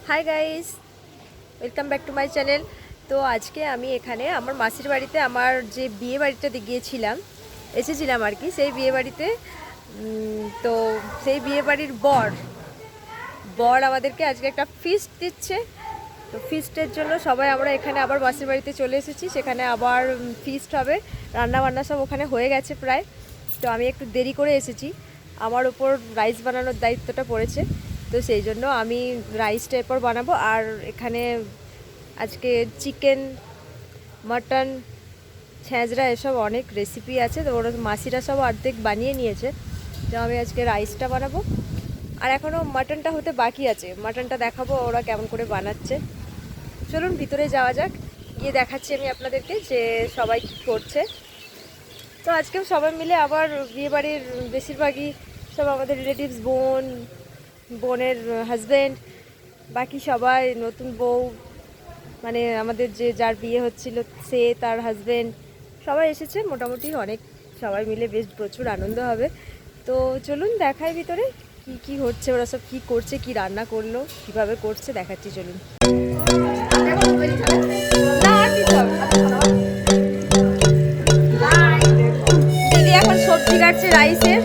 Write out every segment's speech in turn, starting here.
Hi guys, welcome back to my channel. তো আজকে আমি এখানে আমার মাসির বাড়িতে আমার যে বিয়ে বাড়িটাতে গিয়েছিলাম এসেছিলাম আর কি, সেই বিয়ে বাড়িতে। তো সেই বিয়ে বাড়ির বর আমাদেরকে আজকে একটা ফিস্ট দিচ্ছে। তো ফিস্টের জন্য সবাই আমরা এখানে আবার মাসির বাড়িতে চলে এসেছি, সেখানে আবার ফিস্ট হবে। রান্না বান্না সব ওখানে হয়ে গেছে প্রায়। তো আমি একটু দেরি করে এসেছি, আমার ওপর রাইস বানানোর দায়িত্বটা পড়েছে। তো সেই জন্য আমি রাইসটা এরপর বানাবো। আর এখানে আজকে চিকেন, মটন, ছেঁচড়া এসব অনেক রেসিপি আছে। তো ওরা মাসিরা সব অর্ধেক বানিয়ে নিয়েছে। তো আমি আজকে রাইসটা বানাবো, আর এখনও মাটনটা হতে বাকি আছে। মাটনটা দেখাবো ওরা কেমন করে বানাচ্ছে। চলুন ভিতরে যাওয়া যাক, গিয়ে দেখাচ্ছি আমি আপনাদেরকে যে সবাই কী করছে। তো আজকেও সবাই মিলে আবার বিয়েবাড়ির বেশিরভাগই সব আমাদের রিলেটিভস, বোনের হাজব্যান্ড, বাকি সবাই, নতুন বউ, মানে আমাদের যার বিয়ে হচ্ছিল সে, তার হাজব্যান্ড, সবাই এসেছে মোটামুটি। অনেক সবাই মিলে বেশ প্রচুর আনন্দ হবে। তো চলুন দেখাই ভিতরে কি কি হচ্ছে, ওরা সব কী করছে, কি রান্না করলো, কিভাবে করছে দেখাচ্ছি। চলুন। দিদি এখন সবজি কাটছে রাইসের।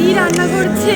দিদি রান্না করছে।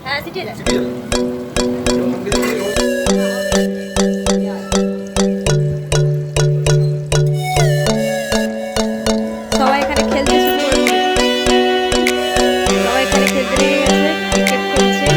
হ্যাঁ সিটিয়ে যায়। সবাই এখানে খেলতে শুরু করেছে, সবাই এখানে খেলতে লেগে গেছে, ক্রিকেট খেলছে।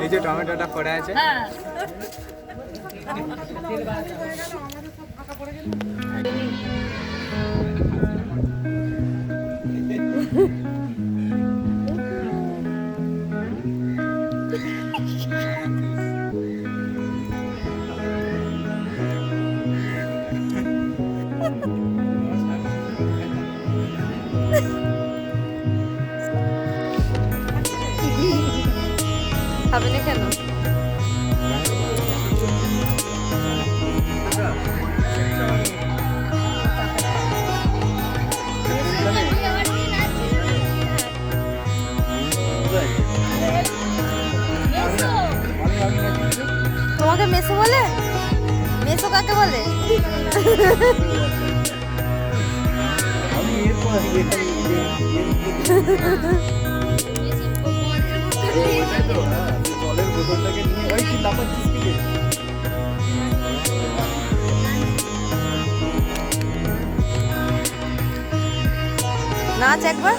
এই যে টমেটোটা পড়ে আছে, খাবে না কেন? তোমাকে মেসো বলে? মেসো কাকে বলে? জলের বোতলটাকে নিয়ে ভাই কি লাফাচ্ছিস কি রে? নাচ একবার।